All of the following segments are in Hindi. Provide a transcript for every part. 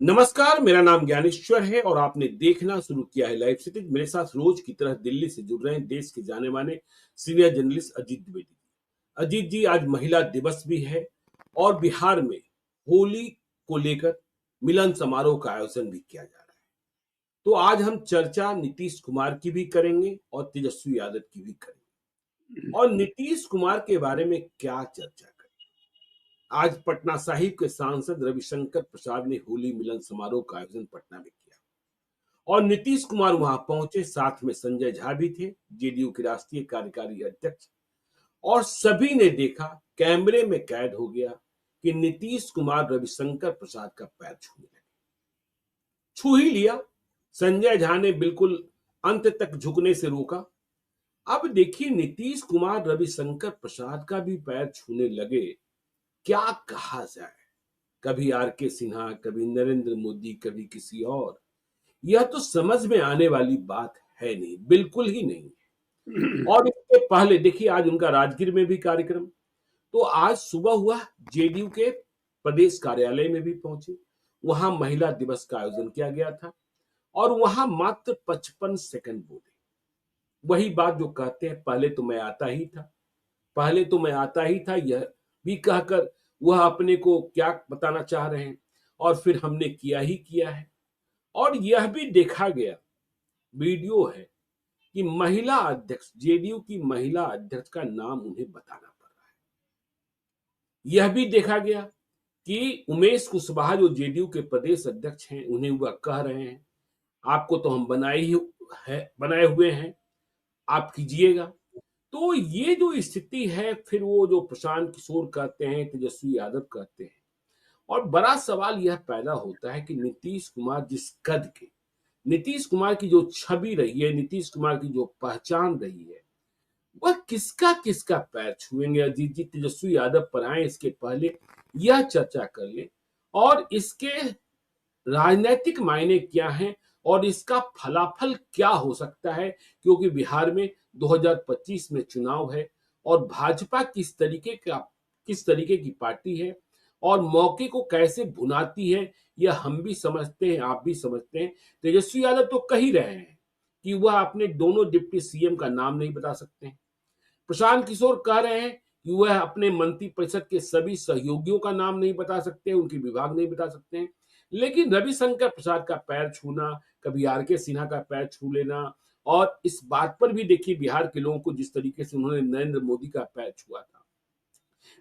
नमस्कार, मेरा नाम ज्ञानेश्वर है और आपने देखना शुरू किया है लाइव सिटीज। मेरे साथ रोज की तरह दिल्ली से जुड़ रहे हैं देश के जाने माने सीनियर जर्नलिस्ट अजीत द्विवेदी। अजीत जी, आज महिला दिवस भी है और बिहार में होली को लेकर मिलन समारोह का आयोजन भी किया जा रहा है। तो आज हम चर्चा नीतीश कुमार की भी करेंगे और तेजस्वी यादव की भी करेंगे। और नीतीश कुमार के बारे में क्या चर्चा करें? आज पटना साहिब के सांसद रविशंकर प्रसाद ने होली मिलन समारोह का आयोजन पटना में किया और नीतीश कुमार वहां पहुंचे। साथ में संजय झा भी थे, जेडीयू के राष्ट्रीय कार्यकारी अध्यक्ष। और सभी ने देखा, कैमरे में कैद हो गया कि नीतीश कुमार रविशंकर प्रसाद का पैर छूने लगे। छू ही लिया। संजय झा ने बिल्कुल अंत तक झुकने से रोका। अब देखिए, नीतीश कुमार रविशंकर प्रसाद का भी पैर छूने लगे। क्या कहा जाए? कभी आर.के. सिन्हा, कभी नरेंद्र मोदी, कभी किसी और। यह तो समझ में आने वाली बात है नहीं, बिल्कुल ही नहीं। और इसके पहले देखिए, आज उनका राजगीर में भी कार्यक्रम। तो आज सुबह हुआ, जेडीयू के प्रदेश कार्यालय में भी पहुंचे। वहां महिला दिवस का आयोजन किया गया था और वहां मात्र 55 सेकंड बोले। वही बात जो कहते हैं, पहले तो मैं आता ही था, पहले तो मैं आता ही था, यह भी कहकर वह अपने को क्या बताना चाह रहे हैं। और फिर हमने किया ही किया है। और यह भी देखा गया, वीडियो है, कि महिला अध्यक्ष, जेडीयू की महिला अध्यक्ष का नाम उन्हें बताना पड़ रहा है। यह भी देखा गया कि उमेश कुशवाहा जो जेडीयू के प्रदेश अध्यक्ष हैं, उन्हें वह कह रहे हैं, आपको तो हम बनाए हुए हैं, आप कीजिएगा। तो ये जो स्थिति है, फिर वो जो प्रशांत किशोर कहते हैं, तेजस्वी यादव कहते हैं। और बड़ा सवाल यह पैदा होता है कि नीतीश कुमार जिस कद के, नीतीश कुमार की जो छवि रही है, नीतीश कुमार की जो पहचान रही है, वह किसका किसका पैर छुएंगे? अजीत जी, तेजस्वी यादव पर आए इसके पहले यह चर्चा कर ले और इसके राजनीतिक मायने क्या हैं और इसका फलाफल क्या हो सकता है। क्योंकि बिहार में 2025 में चुनाव है और भाजपा किस तरीके की पार्टी है और मौके को कैसे भुनाती है, यह हम भी समझते हैं, आप भी समझते हैं। तेजस्वी यादव तो कह ही रहे हैं कि वह अपने दोनों डिप्टी सीएम का नाम नहीं बता सकते हैं। प्रशांत किशोर कह रहे हैं कि वह अपने मंत्री परिषद के सभी सहयोगियों का नाम नहीं बता सकते, उनके विभाग नहीं बता सकते हैं। लेकिन रविशंकर प्रसाद का पैर छूना, कभी आर.के. सिन्हा का पैर छू लेना, और इस बात पर भी देखिए बिहार के लोगों को जिस तरीके से उन्होंने नरेंद्र मोदी का पैर छुआ था।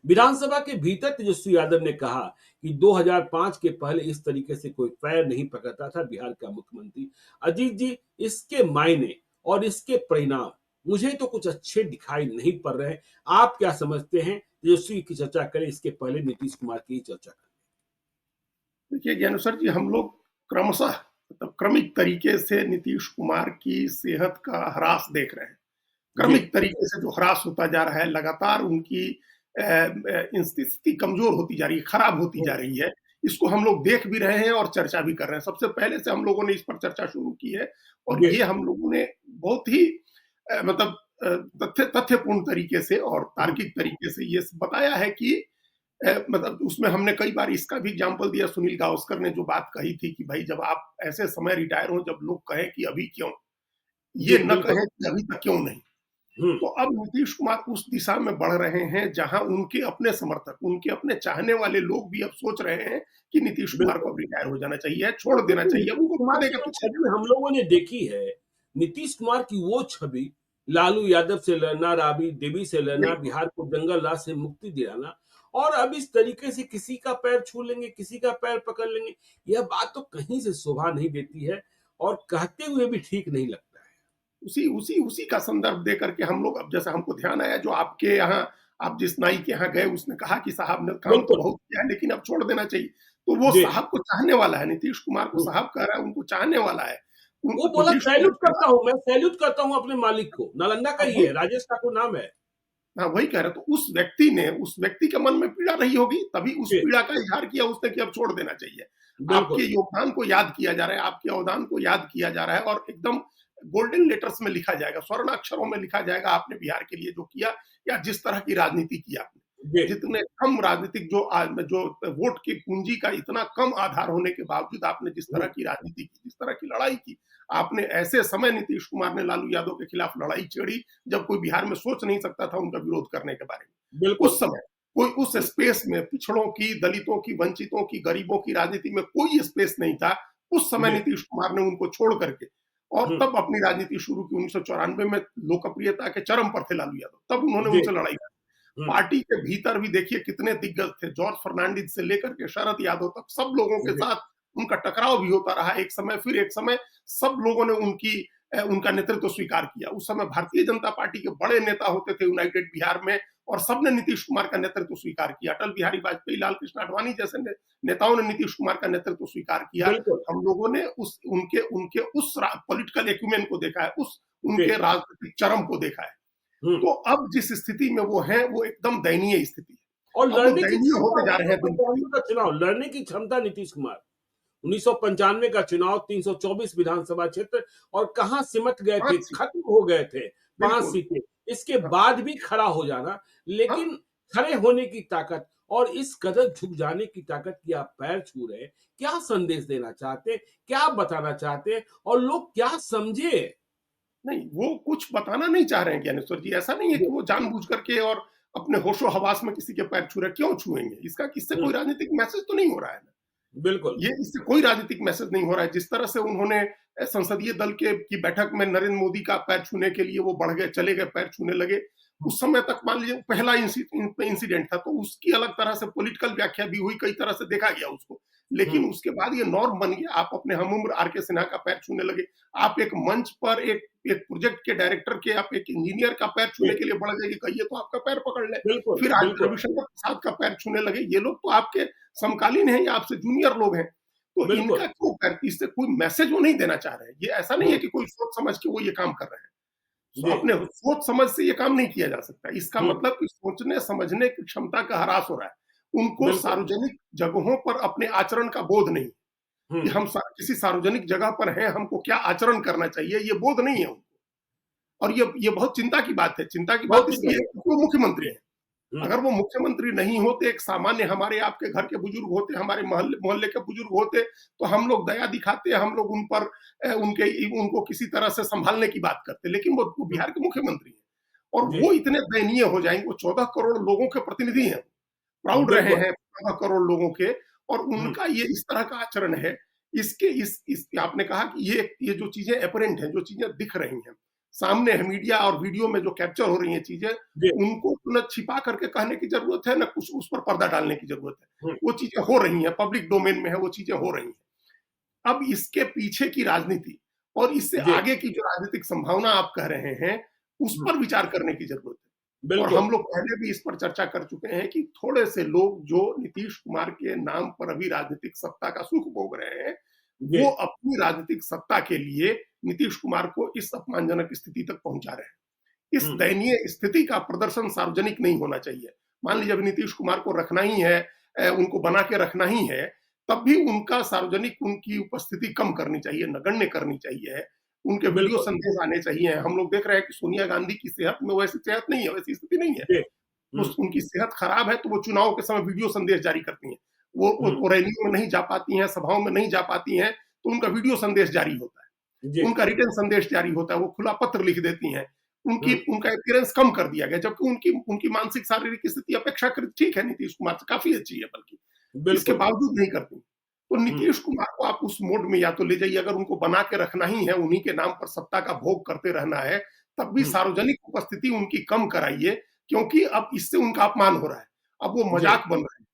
विधानसभा के भीतर तेजस्वी यादव ने कहा कि 2005 के पहले इस तरीके से कोई पैर नहीं पकड़ता था बिहार का मुख्यमंत्री। अजीत जी, इसके मायने और इसके परिणाम मुझे तो कुछ अच्छे दिखाई नहीं पड़ रहे हैं। आप क्या समझते हैं? तेजस्वी की चर्चा करें, इसके पहले नीतीश कुमार की चर्चा करें। देखिए ज्ञानेश्वर जी, हम लोग क्रमशः मतलब क्रमिक तरीके से नीतीश कुमार की सेहत का ह्रास देख रहे हैं। क्रमिक तरीके से जो ह्रास होता जा रहा है, लगातार उनकी स्थिति कमजोर होती जा रही है, खराब होती जा रही है। इसको हम लोग देख भी रहे हैं और चर्चा भी कर रहे हैं। सबसे पहले से हम लोगों ने इस पर चर्चा शुरू की है और ये हम लोगों ने बहुत ही मतलब तथ्यपूर्ण तरीके से और तार्किक तरीके से ये बताया है कि मतलब उसमें हमने कई बार इसका भी एग्जाम्पल दिया। सुनील गावस्कर ने जो बात कही थी कि भाई जब आप ऐसे समय रिटायर हो जब लोग कहें कि अभी क्यों, ये न कहें कि अभी तक क्यों नहीं। तो अब नीतीश कुमार उस दिशा में बढ़ रहे हैं जहां उनके अपने समर्थक, उनके अपने चाहने वाले लोग भी अब सोच रहे हैं कि नीतीश कुमार को अब रिटायर हो जाना चाहिए, छोड़ देना चाहिए। हम लोगों ने देखी है नीतीश कुमार की वो छवि, लालू यादव से लड़ना, राबड़ी देवी से लड़ना, बिहार को जंगल राज से मुक्ति दिलाना, और अब इस तरीके से किसी का पैर छू लेंगे, किसी का पैर पकड़ लेंगे। यह बात तो कहीं से शोभा नहीं देती है और कहते हुए भी ठीक नहीं लगता है। उसी का संदर्भ देकर के हम लोग, अब जैसा हमको ध्यान आया, जो आपके यहाँ, आप जिस नाई के यहाँ गए, उसने कहा कि साहब ने काम तो बहुत किया है लेकिन अब छोड़ देना चाहिए। तो वो साहब को चाहने वाला है, नीतीश कुमार को साहब कह रहा है, उनको चाहने वाला है। वो बोला सैल्यूट करता हूं, मैं सैल्यूट करता हूं अपने मालिक को। नालंदा का ही है, राजेश ठाकुर नाम है। हाँ, वही कह रहे। तो उस व्यक्ति के मन में पीड़ा रही होगी, तभी उस पीड़ा का इजहार किया उसने कि अब छोड़ देना चाहिए। आपके योगदान को याद किया जा रहा है, आपके अवदान को याद किया जा रहा है और एकदम गोल्डन लेटर्स में लिखा जाएगा, स्वर्ण अक्षरों में लिखा जाएगा, आपने बिहार के लिए जो किया या जिस तरह की राजनीति की आपने। जी, जितने कम राजनीतिक जो वोट की पूंजी का इतना कम आधार होने के बावजूद आपने जिस तरह हुँ, की राजनीति की, जिस तरह की लड़ाई की, आपने ऐसे समय नीतीश कुमार ने लालू यादव के खिलाफ लड़ाई छेड़ी, जब कोई बिहार में सोच नहीं सकता था उनका विरोध करने के बारे में। बिल्कुल। उस समय कोई उस हुँ, स्पेस में पिछड़ों की, दलितों की, वंचितों की, गरीबों की राजनीति में कोई स्पेस नहीं था। उस समय जी, नीतीश कुमार ने उनको छोड़ करके और हुँ, तब अपनी राजनीति शुरू की। 1994 में लोकप्रियता के चरम पर थे लालू यादव, तब उन्होंने जी, उनसे लड़ाई लड़ी। हुँ, पार्टी के भीतर भी देखिए कितने दिग्गज थे, जॉर्ज फर्नांडिस से लेकर के शरद यादव तक, सब लोगों के जी, साथ उनका टकराव भी होता रहा एक समय, फिर एक समय सब लोगों ने उनका नेतृत्व स्वीकार किया। उस समय भारतीय जनता पार्टी के बड़े नेता होते थे यूनाइटेड बिहार में, और सबने नीतीश कुमार का नेतृत्व स्वीकार किया। अटल बिहारी वाजपेयी, लाल कृष्ण आडवाणी जैसे नेताओं ने नीतीश कुमार का नेतृत्व स्वीकार किया। बिल्कुल, हम लोगों ने उनके उनके उस पॉलिटिकल एक्यूमेन को देखा है, उस जी, उनके राजनीतिक चरम को देखा है। हुँ। तो अब जिस स्थिति में वो हैं, वो एकदम दयनीय स्थिति और है। अब वो लड़ने की दयनीय क्षमता होते जा रहे हैं दिन 1995 का चुनाव, लड़ने की क्षमता नीतीश कुमार। 1995 का चुनाव 324 विधानसभा क्षेत्र और कहाँ सिमट गए थे, 5 सीटें, खत्म हो गए थे 5 बिल्कुल। सीटें। इसके हाँ, बाद भी खड़ा हो जाना, हाँ, लेकिन खड़े होने की ताकत और इस कदर झुक जाने की ताकत कि आप पैर छू रहे हैं, क्या संदेश देना चाहते हैं? क्या बताना चाहते हैं? और लोग क्या समझे? नहीं, वो कुछ बताना नहीं चाह रहे हैं ज्ञानेश्वर जी। ऐसा नहीं है जी, कि वो जानबूझ करके और अपने होशो-हवास में किसी के पैर छू रहे हैं, क्यों छुएँगे? इससे हुँ, कोई राजनीतिक मैसेज तो नहीं हो रहा है ना। बिल्कुल, ये इससे कोई राजनीतिक मैसेज नहीं हो रहा है। जिस तरह से उन्होंने संसदीय दल की बैठक में नरेंद्र मोदी का पैर छूने के लिए वो बढ़ गए, चले गए, पैर छूने लगे। उस समय तक मान लीजिए पहला इंसिडेंट था, तो उसकी अलग तरह से पॉलिटिकल व्याख्या भी हुई, कई तरह से देखा गया उसको। हुँ, लेकिन उसके बाद ये नॉर्म बन गया, आप अपने हम-उम्र आर.के. सिन्हा का पैर छूने लगे। आप एक मंच पर एक एक प्रोजेक्ट के डायरेक्टर के, आप एक इंजीनियर का पैर छूने जी, के लिए बढ़ गए कि कहिए तो आपका पैर पकड़ लें। बिल्कुल, फिर आज बिल्कुल, रविशंकर प्रसाद का पैर छूने लगे। ये लोग तो आपके समकालीन हैं या आपसे जूनियर लोग हैं। तो बिल्कुल, इनका क्यों पैर, इससे कोई मैसेज वो नहीं देना चाह रहे हैं। ये ऐसा नहीं है हुँ, कि कोई सोच समझ के वो ये काम कर रहे हैं। जी, अपने सोच समझ से ये काम नहीं किया जा सकता। इसका हुँ, मतलब कि सोचने समझने की क्षमता का ह्रास हो रहा है। उनको बिल्कुल, सार्वजनिक जगहों पर अपने आचरण का बोध नहीं, हुँ, कि हम किसी सार्वजनिक जगह पर हैं, हमको क्या आचरण करना चाहिए, ये बोध नहीं है उनको। और ये बहुत चिंता की बात है। चिंता की बात बहुत ही इसलिए है ज़्यादा, क्योंकि वो मुख्यमंत्री हैं। हुँ, अगर वो मुख्यमंत्री नहीं होते, एक सामान्य हमारे आपके घर के बुजुर्ग होते, हमारे मोहल्ले मोहल्ले के बुजुर्ग होते, तो हम लोग दया दिखाते, हम लोग उन पर उनको किसी तरह से संभालने की बात करते। लेकिन वो हुँ, बिहार के मुख्यमंत्री हैं और जी, वो इतने दयनीय हो जाएंगे। वो 14 करोड़ लोगों के प्रतिनिधि हैं, प्राउड रहे बिल्कुल, हैं 14 करोड़ लोगों के, और हुँ, उनका ये इस तरह का आचरण है। इसके इस आपने कहा कि ये जो चीजें अपरेंट हैं, जो चीजें दिख रही हैं सामने है, मीडिया और वीडियो में जो कैप्चर हो रही हैं चीजें, जी, उनको न छिपा करके कहने की जरूरत है, न कुछ उस पर पर्दा डालने की जरूरत है। हुँ, वो चीजें हो रही हैं, पब्लिक डोमेन में है, वो चीजें हो रही हैं। अब इसके पीछे की राजनीति और इससे जी, आगे की जो राजनीतिक संभावना आप कह रहे हैं, उस हुँ, पर विचार करने की जरूरत है। और बिल्कुल, हम लोग पहले भी इस पर चर्चा कर चुके हैं कि थोड़े से लोग जो नीतीश कुमार के नाम पर अभी राजनीतिक सत्ता का सुख भोग रहे हैं, जी, वो अपनी राजनीतिक सत्ता के लिए नीतीश कुमार को इस अपमानजनक स्थिति तक पहुंचा रहे हैं। इस हुँ, दयनीय स्थिति का प्रदर्शन सार्वजनिक नहीं होना चाहिए। मान लीजिए अभी नीतीश कुमार को रखना ही है, उनको बना के रखना ही है, तब भी उनका सार्वजनिक उनकी उपस्थिति कम करनी चाहिए, नगण्य करनी चाहिए। उनके वीडियो बिल्कुल, संदेश आने चाहिए। हम लोग देख रहे हैं कि सोनिया गांधी की सेहत में वैसी सेहत नहीं है, वैसी स्थिति नहीं है। जी, तो हुँ, उनकी सेहत खराब है, तो वो चुनाव के समय वीडियो संदेश जारी करती हैं। हुँ, वो रैलियों में नहीं जा पाती हैं, सभाओं में नहीं जा पाती हैं, तो उनका वीडियो संदेश जारी होता है। जी, उनका रिटन संदेश जारी होता है, वो खुला पत्र लिख देती हैं। हुँ, उनका अपीयरेंस कम कर दिया गया, जबकि उनकी उनकी मानसिक शारीरिक स्थिति अपेक्षाकृत ठीक है, नीतीश कुमार से काफ़ी अच्छी है बल्कि। इसके बिल्कुल, बावजूद नहीं करती। तो हुँ, नीतीश कुमार को आप उस मोड में या तो ले जाइए, अगर उनको बना के रखना ही है, उन्हीं के नाम पर सत्ता का भोग करते रहना है, तब भी हुँ, सार्वजनिक उपस्थिति उनकी कम कराइए, क्योंकि अब इससे उनका अपमान हो रहा है। अब वो जी, मज़ाक बन रहे हैं।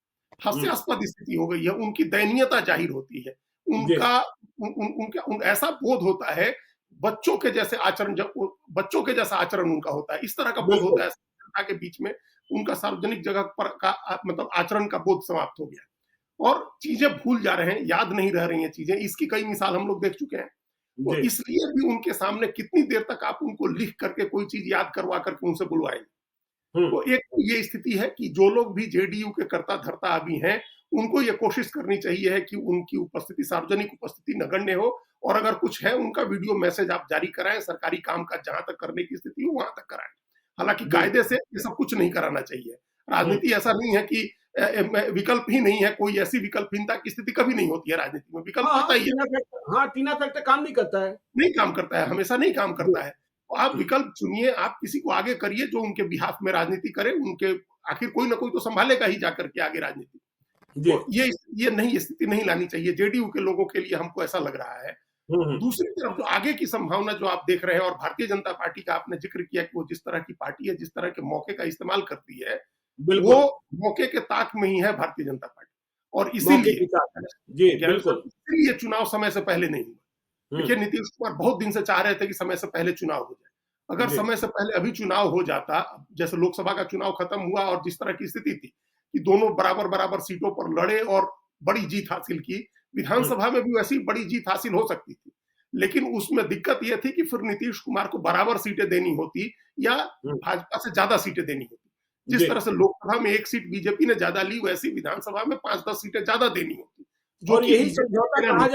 हुँ, हास्यास्पद स्थिति हो गई है, उनकी दयनीयता ज़ाहिर होती है। जी, उनका उन उन उनका उन ऐसा बोध होता है, बच्चों के जैसे आचरण, जब वो बच्चों के जैसा आचरण उनका होता है, इस तरह का बोध होता बिल्कुल, है जनता के बीच में। उनका सार्वजनिक जगह पर का मतलब आचरण का बोध समाप्त हो गया है और चीज़ें भूल जा रहे हैं, याद नहीं रह रही हैं चीज़ें। इसकी कई मिसाल हम लोग देख चुके हैं। तो जी, इसलिए भी उनके सामने कितनी देर तक आप उनको लिख करके कोई चीज़ याद करवा करके उनसे बुलवाएँगे। हुँ, तो एक तो ये स्थिति है कि जो लोग भी जेडीयू के कर्ता-धर्ता अभी हैं, उनको ये कोशिश करनी चाहिए है कि उनकी उपस्थिति, सार्वजनिक उपस्थिति नगण्य हो, और अगर कुछ है उनका वीडियो मैसेज आप जारी कराएँ, सरकारी काम काज जहाँ तक करने की स्थिति हो वहाँ तक कराएँ। हालाँकि कायदे बिल्कुल, से ये सब कुछ नहीं कराना चाहिए। राजनीति ऐसा नहीं है कि विकल्प ही नहीं है, कोई ऐसी विकल्पहीनता की स्थिति कभी नहीं होती है राजनीति में, विकल्प हाँ, आता ही है। टीना फैक्टर काम नहीं करता है। नहीं काम करता है, हमेशा नहीं काम जी, करता है। तो आप हुँ, विकल्प चुनिए, आप किसी को आगे करिए जो उनके बिहाफ में राजनीति करे, उनके आखिर कोई ना कोई तो सँभालेगा ही जाकर के आगे राजनीति। जी। तो ये नहीं स्थिति नहीं लानी चाहिए, जेडीयू के लोगों के लिए हमको ऐसा लग रहा है। हुँ, हुँ। दूसरी तरफ जो आगे की संभावना जो आप देख रहे हैं और भारतीय जनता पार्टी का आपने ज़िक्र किया कि वो जिस तरह की पार्टी है, जिस तरह के मौके का इस्तेमाल करती है, वो बिल्कुल, मौके के ताक में ही है भारतीय जनता पार्टी। और मौके इसीलिए की ताक है। जी, ज्ञान बिल्कुल। साहब इसीलिए चुनाव समय से पहले नहीं हुआ। हुँ, देखिए नीतीश कुमार बहुत दिन से चाह रहे थे कि समय से पहले चुनाव हो जाए। अगर जी, समय से पहले अभी चुनाव हो जाता, जैसे लोकसभा का चुनाव खत्म हुआ और जिस तरह की स्थिति थी कि दोनों बराबर-बराबर सीटों पर लड़े और बड़ी जीत हासिल की, हुँ, विधानसभा में भी वैसी बड़ी जीत हासिल हो सकती थी। लेकिन उसमें दिक्कत ये थी कि फिर नीतीश कुमार को बराबर सीटें देनी होती या हुँ, भाजपा से ज़्यादा सीटें देनी होती। जिस जी। तरह से लोकसभा में 1 सीट बीजेपी ने ज़्यादा ली, वैसी विधानसभा में 5-10 सीटें ज़्यादा देनी होती, जो और कि बीजेपी देना नहीं।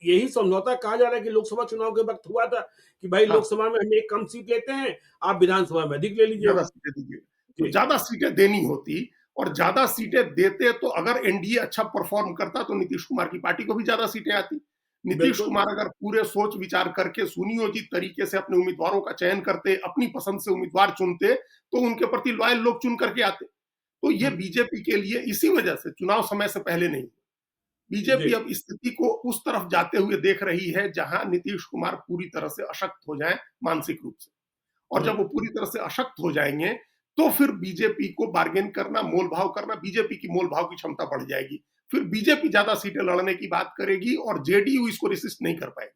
यही समझौता कहा जा रहा है कि लोकसभा चुनाव के वक़्त हुआ था कि भाई हाँ। लोकसभा में हम एक कम सीट लेते हैं, आप विधानसभा में अधिक ले ज़्यादा लीजिएगा। सीटें दीजिए। तो जी, ज़्यादा सीटें देनी होती और ज़्यादा सीटें देते तो अगर एनडीए अच्छा परफ़ॉर्म करता तो नीतीश कुमार की पार्टी को भी ज़्यादा सीटें आती। नीतीश बिल्कुल। कुमार अगर पूरे सोच विचार करके सुनियोजित तरीके से अपने उम्मीदवारों का चयन करते, अपनी पसंद से उम्मीदवार चुनते, तो उनके प्रति लॉयल लोग चुन करके आते। तो ये हुँ, बीजेपी के लिए इसी वजह से चुनाव समय से पहले नहीं। जी, बीजेपी अब स्थिति को उस तरफ जाते हुए देख रही है जहां नीतीश कुमार पूरी तरह से अशक्त हो जाएं मानसिक रूप से। और हुँ, जब वो पूरी तरह से अशक्त हो जाएंगे तो फिर बीजेपी को बार्गेन करना, मोल भाव करना, बीजेपी की मोल भाव की क्षमता बढ़ जाएगी। फिर बीजेपी ज्यादा सीटें लड़ने की बात करेगी और जेडीयू इसको रेसिस्ट नहीं कर पाएगी,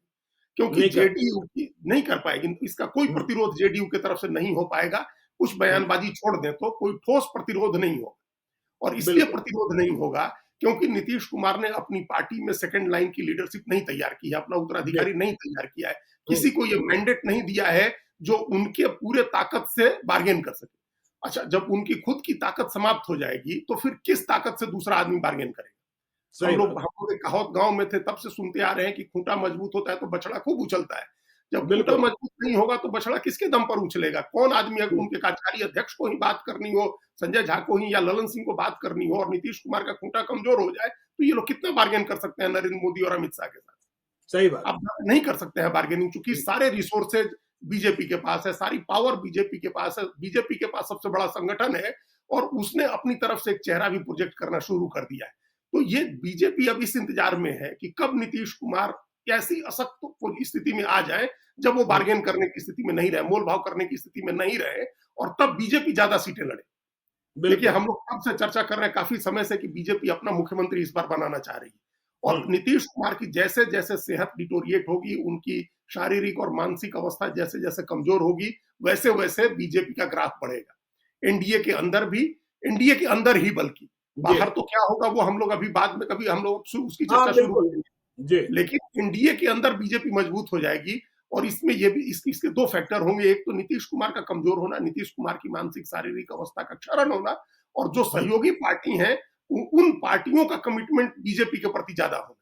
क्योंकि नहीं कर जेडीयू की नहीं कर पाएगी, इसका कोई हुँ, प्रतिरोध जेडीयू की तरफ से नहीं हो पाएगा। कुछ हुँ, बयानबाजी छोड़ दें तो कोई ठोस प्रतिरोध नहीं होगा। और इसलिए बिल्कुल। प्रतिरोध नहीं होगा क्योंकि नीतीश कुमार ने अपनी पार्टी में सेकंड लाइन की लीडरशिप नहीं तैयार की है, अपना जी, उत्तराधिकारी नहीं तैयार किया है, हुँ, किसी को ये मैंडेट नहीं दिया है जो उनके पूरे ताकत से बार्गेन कर सके। अच्छा, जब उनकी खुद की ताकत समाप्त हो जाएगी तो फिर किस ताकत से दूसरा आदमी बार्गेन करेगा? सही बात। हम लोग एक कहावत गांव में थे तब से सुनते आ रहे हैं कि खूंटा मजबूत होता है तो बछड़ा खूब उछलता है। जब खूंटा बिल्कुल, मजबूत नहीं होगा तो बछड़ा किसके दम पर उछलेगा? कौन आदमी, अगर हुँ, उनके कार्यकारी अध्यक्ष को ही बात करनी हो, संजय झा को ही या ललन सिंह को बात करनी हो और नीतीश कुमार का खूंटा कमजोर हो जाए तो ये लोग कितना बार्गेन कर सकते हैं नरेंद्र मोदी और अमित शाह के साथ? सही बात। आप नहीं कर सकते हैं बार्गेनिंग, क्योंकि हुँ, सारे रिसोर्सेज बीजेपी के पास है, सारी पावर बीजेपी के पास है, बीजेपी के पास सबसे बड़ा संगठन है और उसने अपनी तरफ से एक चेहरा भी प्रोजेक्ट करना शुरू कर दिया है। तो ये बीजेपी अब इस इंतजार में है कि कब नीतीश कुमार कैसी असक्त स्थिति में आ जाए जब वो हुँ, बार्गेन करने की स्थिति में नहीं रहे, मोल भाव करने की स्थिति में नहीं रहे और तब बीजेपी ज्यादा सीटें लड़े। देखिए, बिल्कुल। हम लोग कब से चर्चा कर रहे हैं काफ़ी समय से कि बीजेपी अपना मुख्यमंत्री इस बार बनाना चाह रही है हुँ, और नीतीश कुमार की जैसे-जैसे सेहत डिटोरिएट होगी, उनकी शारीरिक और मानसिक अवस्था जैसे-जैसे कमज़ोर होगी, वैसे-वैसे बीजेपी का ग्राफ बढ़ेगा। एनडीए के अंदर भी, एनडीए के अंदर ही बल्कि, जी। बाहर तो क्या होगा वो हम लोग अभी बाद में कभी हम लोग उसकी हाँ, चर्चा शुरू बिल्कुल। करेंगे। जी, लेकिन एनडीए के अंदर बीजेपी मजबूत हो जाएगी और इसमें ये भी इसके 2 फैक्टर होंगे। एक तो नीतीश कुमार का कमज़ोर होना, नीतीश कुमार की मानसिक शारीरिक अवस्था का क्षरण होना और जो हुँ, सहयोगी पार्टी हैं, उन पार्टियों का कमिटमेंट बीजेपी के प्रति ज़्यादा होना।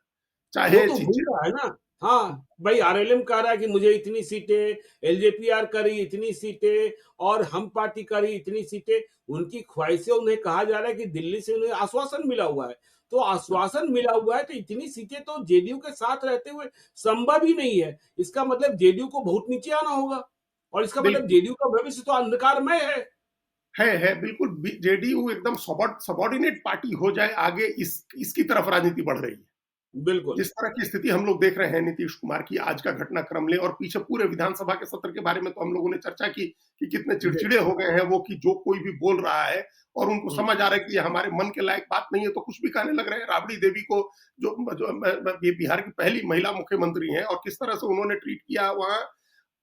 वो चाहे तो हो ही चिंचे रहा है ना। हाँ, भाई आरएलएम कह रहा है कि मुझे इतनी सीटें, एलजेपीआर कह रही इतनी सीटें और हम पार्टी कह रही इतनी सीटें। उनकी ख्वाहिशें उन्हें कहा जा रहा है कि दिल्ली से उन्हें आश्वासन मिला हुआ है। तो आश्वासन मिला हुआ है तो इतनी सीटें तो जेडीयू के साथ रहते हुए संभव ही नहीं है। इसका मतलब जेडीयू को बहुत नीचे आना होगा और इसका मतलब बिल्कुल, जेडीयू का भविष्य तो अंधकारमय है। बिल्कुल जेडीयू एकदम सबॉर्डिनेट पार्टी हो जाए आगे, इसकी तरफ राजनीति बढ़ रही है। बिल्कुल। जिस तरह की स्थिति हम लोग देख रहे हैं नीतीश कुमार की, आज का घटनाक्रम लें और पीछे पूरे विधानसभा के सत्र के बारे में तो हम लोगों ने चर्चा की कि कितने जी। चिड़चिड़े हो गए हैं वो, कि जो कोई भी बोल रहा है और उनको हुँ, समझ आ रहा है कि ये हमारे मन के लायक बात नहीं है तो कुछ भी कहने लग रहे हैं। राबड़ी देवी को, जो ये बिहार की पहली महिला मुख्यमंत्री हैं और किस तरह से उन्होंने ट्रीट किया वहाँ,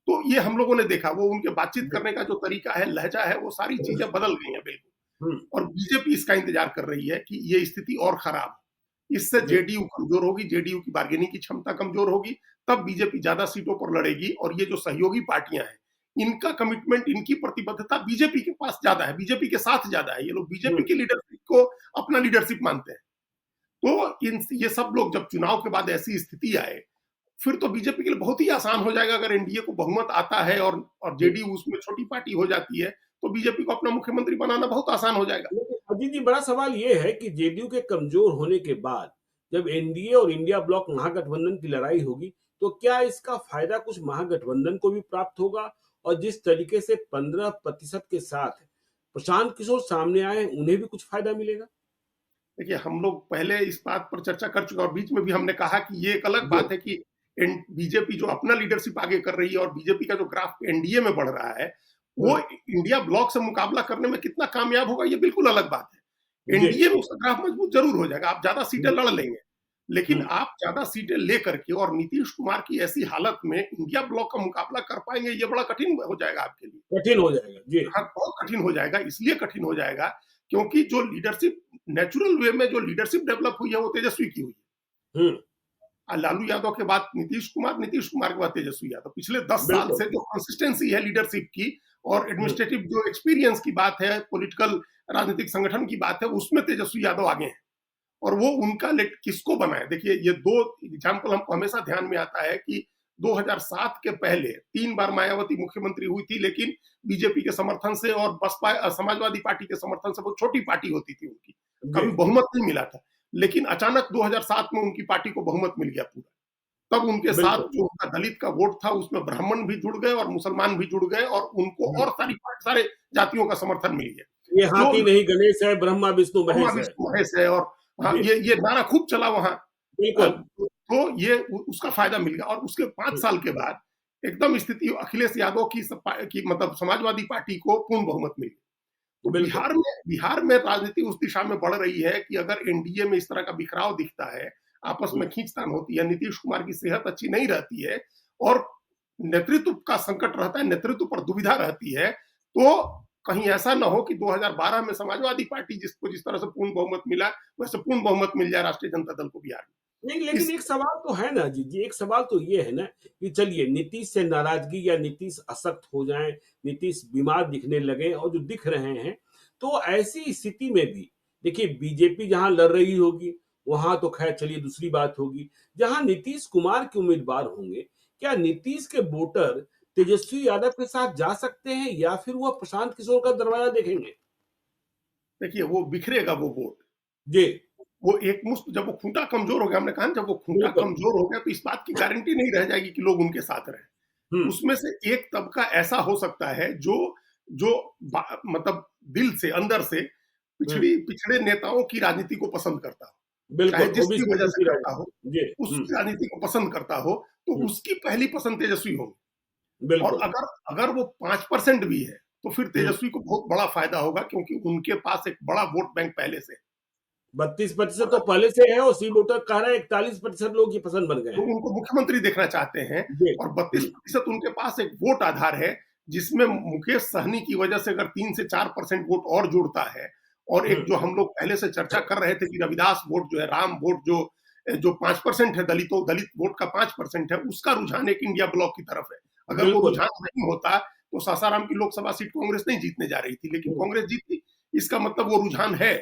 तो ये हम लोगों ने देखा। वो उनके बातचीत जी। करने का जो तरीका है, लहजा है, वो सारी चीजें बदल गई हैं बिल्कुल। हुँ, और बीजेपी इसका इंतजार कर रही है कि ये स्थिति और खराब हो। इससे जी, जेडीयू कमजोर होगी, जेडीयू की बार्गेनिंग की क्षमता कमजोर होगी, तब बीजेपी ज्यादा सीटों पर लड़ेगी और ये जो सहयोगी पार्टियां हैं, इनका कमिटमेंट, इनकी प्रतिबद्धता बीजेपी के पास ज्यादा है, बीजेपी के साथ ज्यादा है। ये लोग हुँ, बीजेपी की लीडरशिप को अपना लीडरशिप मानते हैं। तो ये सब लोग जब चुनाव के बाद ऐसी स्थिति आए, फिर तो बीजेपी के लिए बहुत ही आसान हो जाएगा। अगर एनडीए को बहुमत आता है और जी, जेडीयू उसमें छोटी पार्टी हो जाती है, तो बीजेपी को अपना मुख्यमंत्री बनाना बहुत आसान हो जाएगा। लेकिन अजीत जी, बड़ा सवाल ये है कि जेडीयू के कमजोर होने के बाद जब एनडीए और इंडिया ब्लॉक महागठबंधन की लड़ाई होगी, तो क्या इसका फायदा कुछ महागठबंधन को भी प्राप्त होगा? और जिस तरीके से 15% के साथ प्रशांत किशोर सामने आए, उन्हें भी कुछ फायदा मिलेगा? देखिए, हम लोग पहले इस बात पर चर्चा कर चुके हैं और बीच में भी हमने कहा कि ये एक अलग जी। बात है कि बीजेपी जो अपना लीडरशिप आगे कर रही है और बीजेपी का जो ग्राफ एनडीए में बढ़ रहा है, वो हम्म। इंडिया ब्लॉक से मुकाबला करने में कितना कामयाब होगा, ये बिल्कुल अलग बात है। जी। एनडीए में उसका ग्राफ मजबूत जरूर हो जाएगा, आप ज्यादा सीटें हम्म। लड़ लेंगे, लेकिन हम्म। आप ज्यादा सीटें लेकर के और नीतीश कुमार की ऐसी हालत में इंडिया ब्लॉक का मुकाबला कर पाएंगे, ये बड़ा कठिन हो जाएगा आपके लिए। कठिन हो जाएगा जी। हाँ, बहुत कठिन हो जाएगा, इसलिए कठिन हो जाएगा क्योंकि जो लीडरशिप नेचुरल वे में जो लीडरशिप डेवलप हुई है वो तेजस्वी की हुई है। हम्म। लालू यादव के बाद नीतीश कुमार के बाद तेजस्वी यादव। पिछले 10 साल बिल्कुल। से जो कंसिस्टेंसी है लीडरशिप की और हम्म। एडमिनिस्ट्रेटिव जो एक्सपीरियंस की बात है, पॉलिटिकल राजनीतिक संगठन की बात है, उसमें तेजस्वी यादव आगे हैं। और वो उनका लेट किसको बनाए? देखिए, ये 2 एग्जाम्पल हमको हमेशा ध्यान में आता है कि 2007 के पहले 3 बार मायावती मुख्यमंत्री हुई थी, लेकिन बीजेपी के समर्थन से और बसपा समाजवादी पार्टी के समर्थन से, वो छोटी पार्टी होती थी उनकी, जी। कभी बहुमत नहीं मिला था। लेकिन अचानक 2007 में उनकी पार्टी को बहुमत मिल गया पूरा। तब उनके साथ बिल्कुल। जो उनका दलित का वोट था, उसमें ब्राह्मण भी जुड़ गए और मुसलमान भी जुड़ गए और उनको हम्म। और सारे जातियों का समर्थन मिल गया। ये जो हाथी नहीं गणेश है, ब्रह्मा विष्णु ब्रह्मा महेश है। विष्णु महेश है और हाँ, जी। ये नारा खूब चला वहाँ। बिल्कुल। तो ये उसका फायदा मिल गया और उसके 5 हम्म। साल के बाद एकदम स्थिति अखिलेश यादव की मतलब समाजवादी पार्टी को पूर्ण बहुमत मिली। तो बिल्कुल। बिहार में राजनीति उस दिशा में बढ़ रही है कि अगर एनडीए में इस तरह का बिखराव दिखता है, आपस हम्म। में खींचतान होती है, नीतीश कुमार की सेहत अच्छी नहीं रहती है और नेतृत्व का संकट रहता है, नेतृत्व पर दुविधा रहती है, तो कहीं ऐसा ना हो कि 2012 में समाजवादी पार्टी जिसको जिस तरह से पूर्ण बहुमत मिला, वैसे पूर्ण बहुमत मिल जाए राष्ट्रीय जनता दल को बिहार नहीं, में। लेकिन इस एक सवाल तो है ना जी, एक सवाल तो ये है ना कि चलिए नीतीश से नाराजगी या नीतीश असक्त हो जाएं, नीतीश बीमार दिखने लगे और जो दिख रहे हैं, तो ऐसी स्थिति में भी देखिए बीजेपी जहां लड़ रही होगी, वहां तो खैर चलिए दूसरी बात होगी। जहां नीतीश कुमार के उम्मीदवार होंगे, क्या नीतीश के वोटर तेजस्वी यादव के साथ जा सकते हैं या फिर वह प्रशांत किशोर का दरवाजा देखेंगे? देखिए, वो बिखरेगा वो वोट। जी। वो एक मुश्त जब वो खूंटा कमजोर हो गया, हमने कहा जब वो खूंटा बिल्कुल। कमजोर हो गया तो इस बात की गारंटी नहीं रह जाएगी कि लोग उनके साथ रहें। हम्म। उसमें से एक तबका ऐसा हो सकता है जो जो मतलब दिल से अंदर से हम्म। पिछड़े नेताओं की राजनीति को पसंद करता हो, चाहे बिल्कुल, जिस भी ओबीसी वजह से की करता हो, राजनीति जी। उस राजनीति को पसंद करता हो, तो हम्म। उसकी उसकी पहली पसंद तेजस्वी होगी। और बिल्कुल। अगर अगर वो 5% भी है तो फिर हम्म। तेजस्वी को बहुत बड़ा फायदा होगा क्योंकि उनके पास एक बड़ा वोट बैंक पहले से है। 32% तो पहले से है और सी वोटर कह रहा है 41% लोग की पसंद बन गए तो हैं। उनको मुख्यमंत्री देखना चाहते हैं जी। और 32% उनके पास एक वोट आधार है, जिसमें मुकेश सहनी की वजह से अगर 3 से 4% वोट और जुड़ता है और एक हम्म। जो हम लोग पहले से चर्चा कर रहे थे कि रविदास वोट जो है, राम वोट जो 5% है, दलित वोट का 5% है, उसका रुझान एक इंडिया ब्लॉक की तरफ है। अगर वो बिल्कुल। रुझान नहीं होता तो सासाराम की लोकसभा सीट कांग्रेस नहीं जीतने जा रही थी, लेकिन हम्म। कांग्रेस जीती, इसका मतलब वो रुझान है।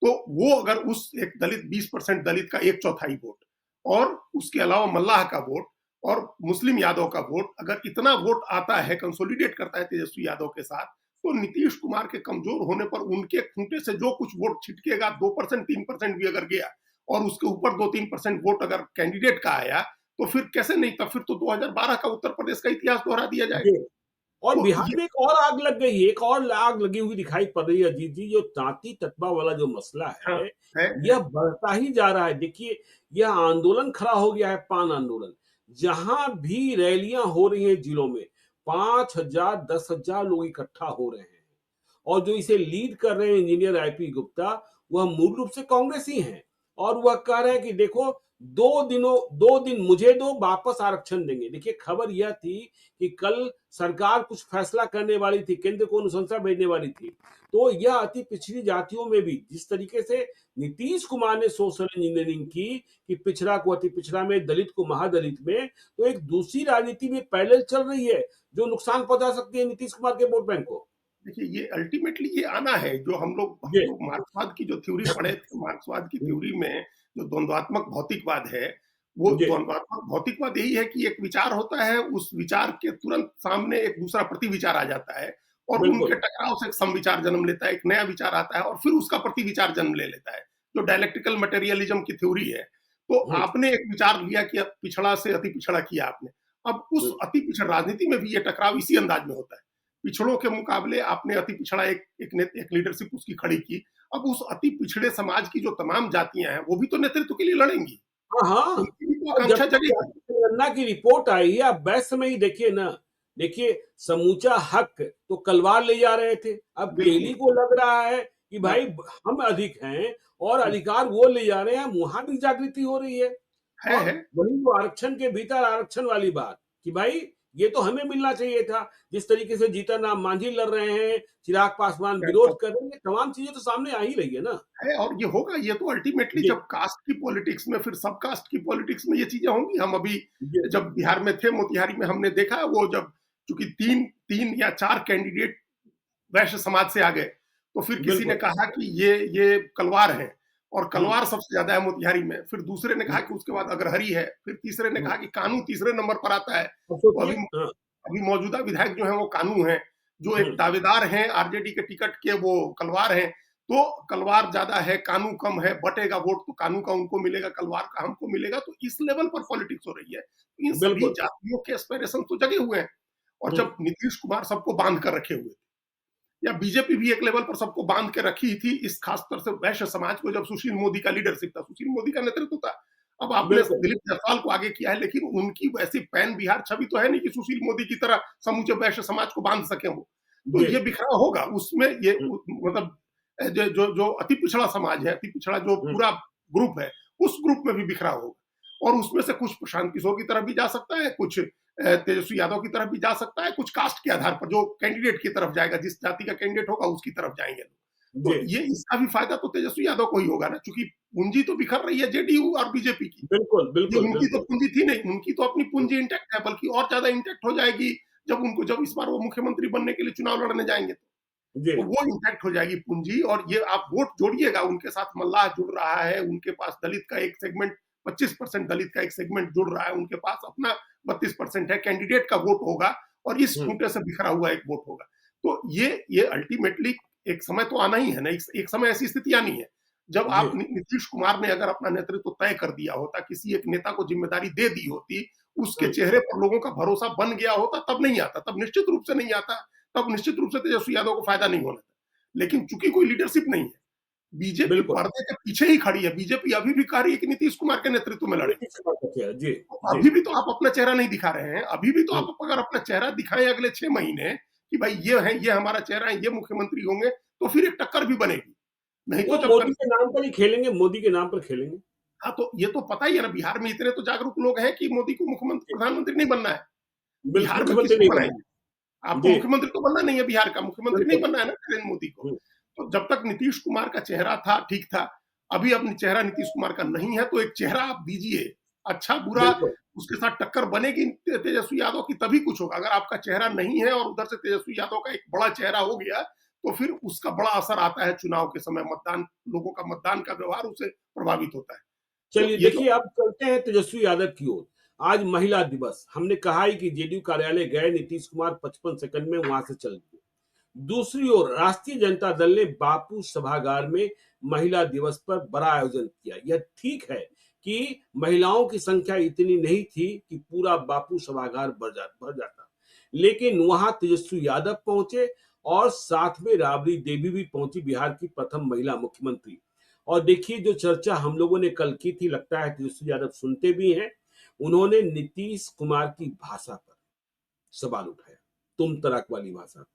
तो वो अगर उस एक दलित 20% दलित का एक चौथाई वोट और उसके अलावा मल्लाह का वोट और मुस्लिम यादव का वोट, अगर इतना वोट आता है, कंसोलिडेट करता है तेजस्वी यादव के साथ, तो नीतीश कुमार के कमजोर होने पर उनके खूंटे से जो कुछ वोट छिटकेगा, 2% 3% भी अगर गया और उसके ऊपर 2-3% वोट अगर कैंडिडेट का आया, तो फिर कैसे नहीं, तब फिर तो 2012 का उत्तर प्रदेश का इतिहास दोहरा दिया जाएगा। जी। और तो बिहार ये में एक और आग लग गई है, एक और आग लगी हुई दिखाई पड़ रही है अजीत जी, जो तांती ततबा वाला जो मसला हाँ, है, है। यह बढ़ता ही जा रहा है। देखिए, यह आंदोलन खड़ा हो गया है, पान आंदोलन। जहां भी रैलियां हो रही हैं जिलों में, 5,000 10,000 लोग इकट्ठा हो रहे हैं। और जो इसे लीड कर रहे हैं इंजीनियर आईपी गुप्ता, वह मूल रूप से कांग्रेस ही हैं। और वह कह रहे हैं कि देखो, 2 दिन मुझे दो, वापस आरक्षण देंगे। देखिए, खबर यह थी कि कल सरकार कुछ फैसला करने वाली थी, केंद्र को अनुशंसा भेजने वाली थी। तो यह अति पिछड़ी जातियों में भी जिस तरीके से नीतीश कुमार ने सोशल इंजीनियरिंग की कि पिछड़ा को अति पिछड़ा में, दलित को महादलित में, तो एक दूसरी राजनीति में पैरेलल चल रही है जो नुकसान पहुंचा सकती है नीतीश कुमार के वोट बैंक को। देखिए, ये अल्टीमेटली ये आना है जो हम जी। लोग मार्क्सवाद की जो थ्योरी पढ़े थे, मार्क्सवाद की हम्म। थ्योरी में जो द्वंद्वात्मक भौतिकवाद है, वो जी। द्वंद्वात्मक भौतिकवाद यही है कि एक विचार होता है, उस विचार के तुरंत सामने एक दूसरा प्रति विचार आ जाता है और उनके बिल्कुल। टकराव से एक समविचार जन्म लेता है, एक नया विचार आता है और फिर उसका प्रतिविचार जन्म ले लेता है, जो डायलेक्टिकल मटेरियलिज्म की थ्योरी है। तो हुँ, आपने एक विचार लिया कि अब पिछड़ा से अति पिछड़ा किया आपने। अब उस हुँ, अति पिछड़ राजनीति में भी ये टकराव इसी अंदाज में होता है। पिछड़ों के मुकाबले आपने अति पिछड़ा एक लीडरशिप उसकी खड़ी की। अब उस अति पिछड़े समाज की जो तमाम जातियाँ हैं, वो भी तो नेतृत्व के लिए लड़ेंगी। हाँ, हाँ। उनकी भी तो और जब आकांक्षा तक जगेगी। जाति जनगणना की रिपोर्ट आई है, आप वैश्य में ही देखिए ना, देखिए समूचा हक तो कलवार ले जा रहे थे, अब बिल्कुल। तेली को लग रहा है कि हाँ, भाई हम अधिक हैं और हुँ, अधिकार वो ले जा रहे हैं, वहाँ भी जागृति हो रही है। और है। वही वो आरक्षण के भीतर आरक्षण वाली बात कि भाई ये तो हमें मिलना चाहिए था। जिस तरीके से जीतन राम मांझी लड़ रहे हैं, चिराग पासवान विरोध कर रहे हैं, ये तमाम चीज़ें तो सामने आ ही रही है ना। है और ये होगा, ये तो अल्टीमेटली जी, जब कास्ट की पॉलिटिक्स में फिर सब कास्ट की पॉलिटिक्स में ये चीजें होंगी। हम अभी जी, जब बिहार में थे, मोतिहारी में हमने देखा, वो जब चूंकि तीन तीन या चार कैंडिडेट वैश्य समाज से आ गए, तो फिर किसी ने बिल्कुल। कहा कि ये कलवार हैं और हुँ, कलवार सबसे ज्यादा है मोतिहारी में। फिर दूसरे ने कहा हुँ, कि उसके बाद अग्रहरी है, फिर तीसरे ने हुँ। कहा कि कानू तीसरे नंबर पर आता है। अब तो सोचिए अभी हाँ, अभी मौजूदा विधायक जो हैं वो कानू हैं, जो हुँ, एक दावेदार हैं आरजेडी के टिकट के, वो कलवार हैं। तो कलवार ज्यादा है, कानू कम है, बटेगा वोट तो कानू का उनको मिलेगा, कलवार का हमको मिलेगा। तो इस लेवल पर पॉलिटिक्स हो रही है। तो इन सभी बिल्कुल। जातियों के एस्पिरेशन तो जगे हुए हैं। और हुँ, जब नीतीश कुमार सबको बांध कर रखे हुए, या बीजेपी भी एक लेवल पर सबको बांध के रखी थी, इस खासतौर से वैश्य समाज को, जब सुशील मोदी का लीडरशिप था, सुशील मोदी का नेतृत्व था। अब आपने बिल्कुल। दिलीप जायसवाल को आगे किया है, लेकिन उनकी वैसी पैन बिहार छवि तो है नहीं कि सुशील मोदी की तरह समूचे वैश्य समाज को बांध सके वो। तो जी। ये बिखराव होगा उसमें, ये हुँ, मतलब जो जो जो अति पिछड़ा समाज है, अति पिछड़ा जो हुँ, पूरा ग्रुप है, उस ग्रुप में भी बिखराव होगा। और उसमें से कुछ प्रशांत किशोर की तरफ भी जा सकता है, कुछ तेजस्वी यादव की तरफ भी जा सकता है, कुछ कास्ट के आधार पर जो कैंडिडेट की तरफ जाएगा, जिस जाति का कैंडिडेट होगा उसकी तरफ जाएंगे लोग। तो जी। ये इसका भी फायदा तो तेजस्वी यादव को ही होगा ना, चूंकि पूंजी तो बिखर रही है जेडीयू और बीजेपी की। बिल्कुल, ये बिल्कुल, उनकी तो बिल्कुल। पूंजी थी नहीं, उनकी तो अपनी हुँ, पूंजी इंटैक्ट है, बल्कि और ज्यादा इंटैक्ट हो जाएगी जब इस बार वो मुख्यमंत्री बनने के लिए चुनाव लड़ने जाएंगे। जी। तो वो इंटैक्ट हो जाएगी पूंजी। और ये आप वोट जोड़िएगा, उनके साथ मल्लाह जुड़ रहा है, उनके पास दलित का एक सेगमेंट, 25% दलित का एक सेगमेंट जुड़ रहा है, उनके पास अपना 32% है, कैंडिडेट का वोट होगा और इस हुँ, खूंटे से बिखरा हुआ एक वोट होगा। तो ये अल्टीमेटली एक समय तो आना ही है ना, एक समय ऐसी स्थिति आनी है जब जी। आप नीतीश कुमार ने अगर अपना नेतृत्व तय कर दिया होता, किसी एक नेता को जिम्मेदारी दे दी होती, उसके हुँ, चेहरे पर लोगों का भरोसा बन गया होता, तब नहीं आता, तब निश्चित रूप से नहीं आता, तब निश्चित रूप से तेजस्वी यादव को फायदा नहीं होना था। लेकिन चूंकि कोई लीडरशिप नहीं है, बीजेपी बिल्कुल। पर्दे के पीछे ही खड़ी है, बीजेपी अभी भी कह रही है कि नीतीश कुमार के नेतृत्व में लड़े। नीतीश कुमार का चेहरा जी, तो जी। अभी भी तो आप अपना चेहरा नहीं दिखा रहे हैं, अभी भी तो हुँ, आप अगर अपना चेहरा दिखाएं अगले 6 महीने कि भाई ये है, ये हमारा चेहरा है, ये मुख्यमंत्री होंगे, तो फिर एक टक्कर भी बनेगी। नहीं तो वो जब मोदी तक, के नाम पर ही खेलेंगे, मोदी के नाम पर खेलेंगे। हाँ, तो ये तो पता ही है ना, बिहार में इतने तो जागरूक लोग हैं कि मोदी को मुख्यमंत्री जी, प्रधानमंत्री नहीं बनना है। बिहार में मुख्यमंत्री किसको नहीं बनाएंगे? बनना। आपको जी, मुख्यमंत्री तो बनना नहीं है, बिहार का मुख्यमंत्री नहीं बिल्कुल। बनना है ना नरेंद्र मोदी को। हुँ, तो जब तक नीतीश कुमार का चेहरा था, ठीक था। अभी अब चेहरा नीतीश कुमार का नहीं है, तो एक चेहरा आप दीजिए, अच्छा बुरा बिल्कुल। उसके साथ टक्कर बनेगी तेजस्वी यादव की, तभी कुछ होगा। अगर आपका चेहरा नहीं है और उधर से तेजस्वी यादव का एक बड़ा चेहरा हो गया, तो फिर उसका बड़ा असर आता है चुनाव के समय, मतदान, लोगों का मतदान का व्यवहार उससे प्रभावित होता है। तो चलिए ये जो, देखिए अब चलते हैं तेजस्वी यादव की ओर। आज महिला दिवस, हमने कहा ही कि जेडीयू कार्यालय गए नीतीश कुमार 55 सेकंड में वहां से चल दिए। दूसरी ओर राष्ट्रीय जनता दल ने बापू सभागार में महिला दिवस पर बड़ा आयोजन किया। यह ठीक है कि महिलाओं की संख्या इतनी नहीं थी कि पूरा बापू सभागार भर जाता, लेकिन वहां तेजस्वी यादव पहुंचे और साथ में राबड़ी देवी भी पहुंची, बिहार की प्रथम महिला मुख्यमंत्री। और देखिए जो चर्चा हम लोगों ने कल की थी, लगता है तेजस्वी यादव सुनते भी हैं। उन्होंने नीतीश कुमार की भाषा पर सवाल उठाया, तुम तड़ाक वाली भाषा।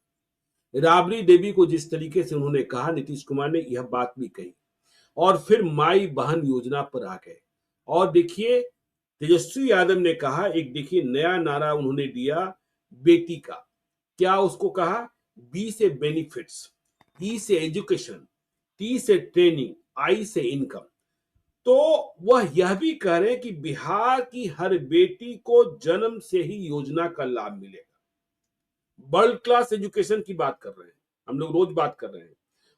राबड़ी देवी को जिस तरीके से उन्होंने कहा, नीतीश कुमार ने यह बात भी कही और फिर माई बहन योजना पर आ गए। और देखिए तेजस्वी यादव ने कहा, एक देखिए नया नारा उन्होंने दिया बेटी का। क्या उसको कहा? बी से बेनिफिट्स, ई से एजुकेशन, टी से ट्रेनिंग, आई से इनकम। तो वह यह भी कह रहे हैं कि बिहार की हर बेटी को जन्म से ही योजना का लाभ मिलेगा। वर्ल्ड क्लास एजुकेशन की बात कर रहे हैं, हम लोग रोज बात कर रहे हैं।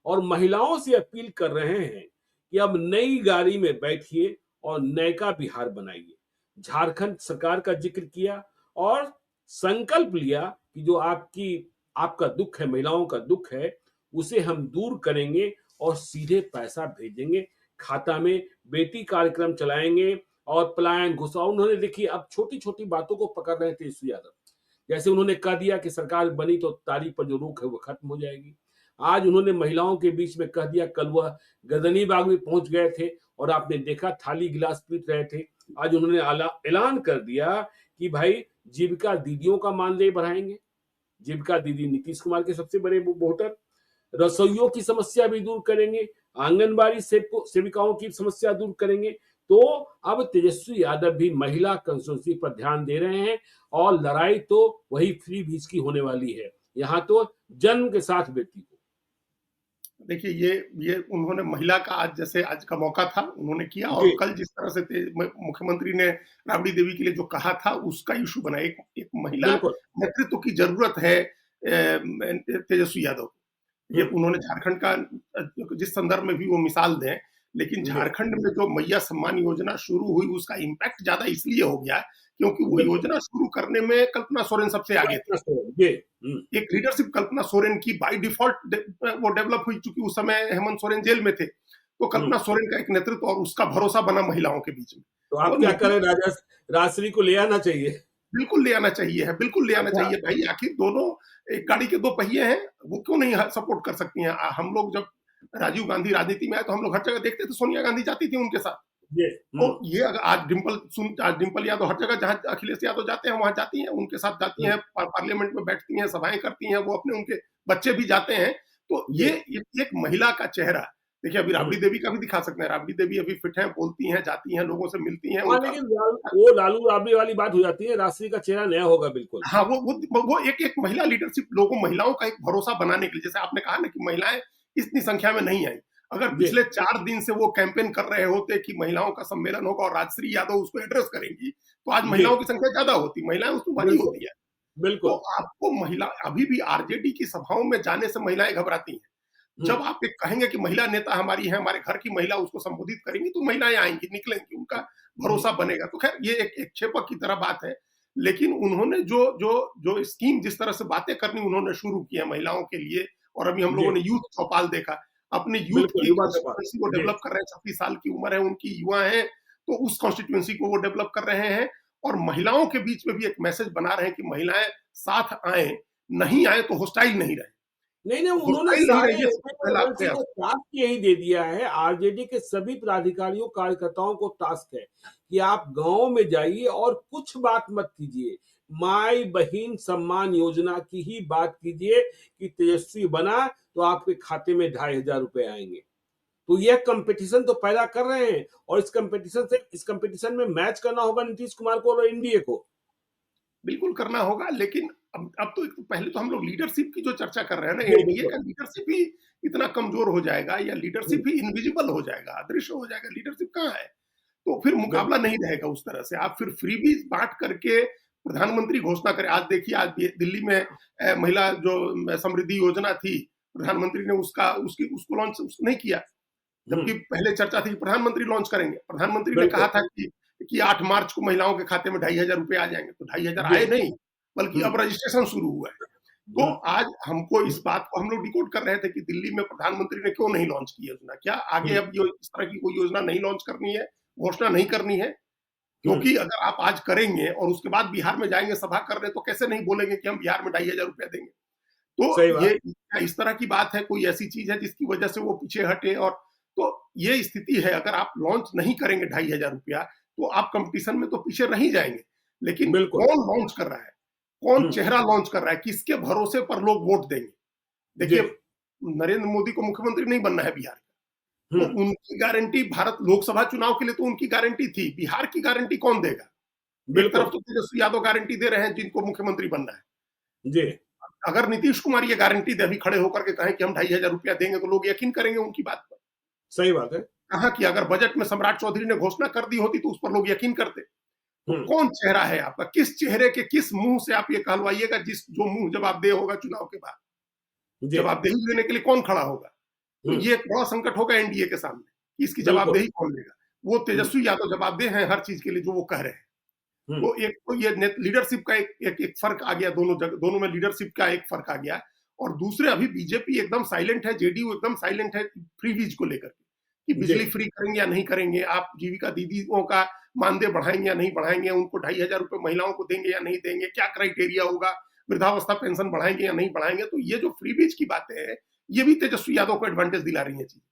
और महिलाओं से अपील कर रहे हैं कि अब नई गाड़ी में बैठिए और नयका बिहार बनाइए। झारखंड सरकार का जिक्र किया और संकल्प लिया कि जो आपकी आपका दुःख है, महिलाओं का दुःख है, उसे हम दूर करेंगे और सीधे पैसा भेजेंगे खाता में, बेटी कार्यक्रम चलाएँगे और पलायन घुसाओ उन्होंने देखिए अब छोटी-छोटी बातों को पकड़ रहे थे तेजस्वी यादव। जैसे उन्होंने कह दिया कि सरकार बनी तो तारीफ पर जो रोक है वो खत्म हो जाएगी। आज उन्होंने महिलाओं के बीच में कह दिया, कल वह गर्दनीबाग में पहुँच गए थे और आपने देखा थाली गिलास पीट रहे थे। आज उन्होंने ऐलान कर दिया कि भाई जीविका दीदियों का मानदेय बढ़ाएँगे। जीविका दीदी नीतीश कुमार के सबसे बड़े वोटर, रसोइयों की समस्या भी दूर करेंगे, आंगनबाड़ी सेविकाओं की समस्या दूर करेंगे। तो अब तेजस्वी यादव भी महिला कंस्टिट्यूंसी पर ध्यान दे रहे हैं और लड़ाई तो वही फ्री बीज की होने वाली है। यहाँ तो जन्म के साथ बेटी को। देखिए ये उन्होंने महिला का आज का मौका था, उन्होंने किया और जी, कल जिस तरह से मुख्यमंत्री ने राबड़ी देवी के लिए जो कहा था उसका इश्यू बना। एक एक महिला बिल्कुल। नेतृत्व की जरूरत है तेजस्वी यादव को। ये हुँ, उन्होंने झारखंड का जिस संदर्भ में भी वो मिसाल दें, लेकिन जी, झारखंड में जो मैया सम्मान योजना शुरू हुई उसका इम्पैक्ट ज्यादा इसलिए हो गया क्योंकि वो बिल्कुल। योजना शुरू करने में कल्पना सोरेन सबसे आगे थी। जी, हुँ, एक लीडरशिप कल्पना सोरेन की बाय डिफॉल्ट वो डेवलप हुई, चूंकि उस समय हेमंत सोरेन जेल में थे, तो हुँ। कल्पना सोरेन का एक नेतृत्व और उसका भरोसा बना महिलाओं के बीच में। तो आप तो क्या नीतीश करें राजश्री को ले आना चाहिए। बिल्कुल ले आना चाहिए है, बिल्कुल ले आना अच्छा, चाहिए भाई, आखिर दोनों एक गाड़ी के दो पहिए हैं, वो क्यों नहीं सपोर्ट कर सकती हैं। हम लोग जब राजीव गांधी राजनीति में आए तो हम लोग हर जगह देखते थे सोनिया गांधी जाती थी उनके साथ। जी, तो हुँ, ये अगर आज डिंपल यादव हर जगह जहाँ अखिलेश यादव जाते हैं वहां जाती हैं, उनके साथ जाती हुँ, हैं, पार्लियामेंट में बैठती हैं, सभाएं करती हैं, वो अपने उनके बच्चे भी जाते हैं। तो जी, ये एक महिला का चेहरा। देखिए अभी हुँ। राबड़ी देवी का भी दिखा सकते हैं, राबड़ी देवी अभी फिट हैं, बोलती हैं, जाती हैं, लोगों से मिलती हैं, हाँ, उनका लेकिन वो लालू राबड़ी वाली बात हो जाती है, राजश्री का चेहरा नया होगा बिल्कुल। हाँ, वो एक महिला लीडरशिप लोगों महिलाओं का एक भरोसा बनाने के लिए, जैसे आपने कहा ना कि महिलाएं इतनी संख्या में नहीं आई। अगर जी, पिछले 4 दिन से वो कैंपेन कर रहे होते कि महिलाओं का सम्मेलन होगा और राजश्री यादव उसको एड्रेस करेंगी, तो आज जी, महिलाओं की संख्या ज्यादा होती, महिलाएं उसमें भरी बिल्कुल, होती है। तो बिल्कुल। आपको महिला अभी भी आरजेडी की सभाओं में जाने से महिलाएं घबराती हैं। हुँ, जब आप एक कहेंगे कि महिला नेता हमारी है, हमारे घर की महिला उसको संबोधित करेंगी, तो महिलाएं आएंगी, निकलेंगी, उनका हुँ, भरोसा बनेगा। तो खैर ये एक क्षेपक की तरह बात है। लेकिन उन्होंने जो जो जो स्कीम, जिस तरह से बातें करनी उन्होंने शुरू की है महिलाओं के लिए, और अभी हम जी, लोगों ने यूथ चौपाल देखा, अपने यूथ बिल्कुल, की युवा सभा। कॉन्स्टिट्यूएंसी को जी, डेवलप कर रहे हैं। 26 साल की उम्र है उनकी, युवा हैं, तो उस कॉन्स्टिट्यूएंसी को वो डेवलप कर रहे हैं और महिलाओं के बीच में भी एक मैसेज बना रहे हैं कि महिलाएं साथ आए, नहीं आए तो होस्टाइल नहीं रहे। नहीं, नहीं, उन्होंने होस्टाइल नहीं सारे रहे, ये सबसे पहला एमएलसी प्रयास। को टास्क यही दे दिया है, आरजेडी के सभी पदाधिकारियों, कार्यकर्ताओं को टास्क है कि आप गाँव में जाइए और कुछ बात मत कीजिए। माई बहिन सम्मान योजना की ही बात कीजिए कि तेजस्वी बना तो आपके खाते में 2,500 रुपए आएँगे। तो यह कंपटीशन तो पैदा कर रहे हैं और इस कंपटीशन में मैच करना होगा नीतीश कुमार को और एनडीए को। बिल्कुल करना होगा, लेकिन अब तो पहले तो हम लोग लीडरशिप की जो चर्चा कर रहे हैं ना, जी, एनडीए बिल्कुल। का लीडरशिप ही इतना कमजोर हो जाएगा या हुँ, लीडरशिप ही इनविजिबल हो जाएगा, अदृश्य हो जाएगा, लीडरशिप कहाँ है? तो फिर मुकाबला बिल्कुल। नहीं रहेगा उस तरह से। आप फिर फ्रीबीज बाँट करके प्रधानमंत्री घोषणा करें। आज देखिए, आज दिल्ली में महिला जो समृद्धि योजना थी, प्रधानमंत्री ने उसको लॉन्च नहीं किया। हुँ, जबकि पहले चर्चा थी कि प्रधानमंत्री लॉन्च करेंगे। प्रधानमंत्री ने कहा बिल्कुल। था कि 8 मार्च को महिलाओं के खाते में 2,500 रुपए आ जाएँगे, तो 2,500 जी, आए नहीं, बल्कि हुँ, अब रजिस्ट्रेशन शुरू हुआ है। तो हुँ, आज हमको हुँ, इस बात को हम लोग डिकोड कर रहे थे कि दिल्ली में प्रधानमंत्री ने क्यों नहीं लॉन्च की योजना? क्या आगे हुँ, अब यो इस तरह की कोई योजना नहीं लॉन्च करनी है, घोषणा नहीं करनी है? हुँ, क्योंकि अगर आप आज करेंगे और उसके बाद बिहार में जाएँगे सभा करने, तो कैसे नहीं बोलेंगे कि हम बिहार में 2,500 रुपया देंगे? तो सही बात। ये क्या इस तरह की बात है, कोई ऐसी चीज़ है जिसकी वजह से वो पीछे हटे? और तो ये स्थिति है, अगर आप लॉन्च नहीं करेंगे 2,500 रुपया, तो आप कॉम्पिटिशन में तो पीछे रह ही जाएँगे। लेकिन बिल्कुल। कौन लॉन्च कर रहा है? कौन हुँ, चेहरा लॉन्च कर रहा है? किसके भरोसे पर लोग वोट देंगे? जी, देखिए, नरेंद्र मोदी को मुख्यमंत्री नहीं बनना है बिहार का, हुँ, तो उनकी गारंटी भारत लोकसभा चुनाव के लिए तो उनकी गारंटी थी, बिहार की गारंटी कौन देगा? एक तरफ बिल्कुल। तो तेजस्वी यादव गारंटी दे रहे हैं जिनको मुख्यमंत्री बनना है। जी, अगर नीतीश कुमार ये गारंटी दे, अभी खड़े होकर के कहें कि हम 2,500 रुपया देंगे, तो लोग यकीन करेंगे उनकी बात पर। सही बात है। कहाँ की अगर बजट में सम्राट चौधरी ने घोषणा कर दी होती तो उस पर लोग यकीन करते। तो हुँ, कौन चेहरा है आपका? किस चेहरे के किस मुंह से आप ये कहलवाइएगा, जो मुंह जवाबदेह होगा चुनाव के बाद? जी, जवाबदेही देने के लिए कौन खड़ा होगा? तो हुँ, ये एक बड़ा संकट होगा एनडीए के सामने कि इसकी बिल्कुल। जवाबदेही कौन लेगा? वो हुँ, तेजस्वी यादव जवाबदेह हैं हर चीज के लिए जो वो कह रहे हैं। हम्म। तो एक तो ये लीडरशिप का एक फर्क आ गया, दोनों में लीडरशिप का एक फर्क आ गया। और दूसरे, अभी बीजेपी एकदम साइलेंट है, जेडीयू एकदम साइलेंट है फ्री बीज को लेकर के, कि जी। बिजली फ्री करेंगे या नहीं करेंगे, आप जीविका दीदियों का मानदेय बढ़ाएंगे या नहीं बढ़ाएंगे, उनको 2,500 रुपए महिलाओं को देंगे या नहीं देंगे, क्या क्राइटेरिया होगा, वृद्धावस्था पेंशन बढ़ाएंगे या नहीं बढ़ाएंगे। तो ये जो फ्री बीज की बातें हैं, ये भी तेजस्वी यादव को एडवांटेज दिला रही है चीज।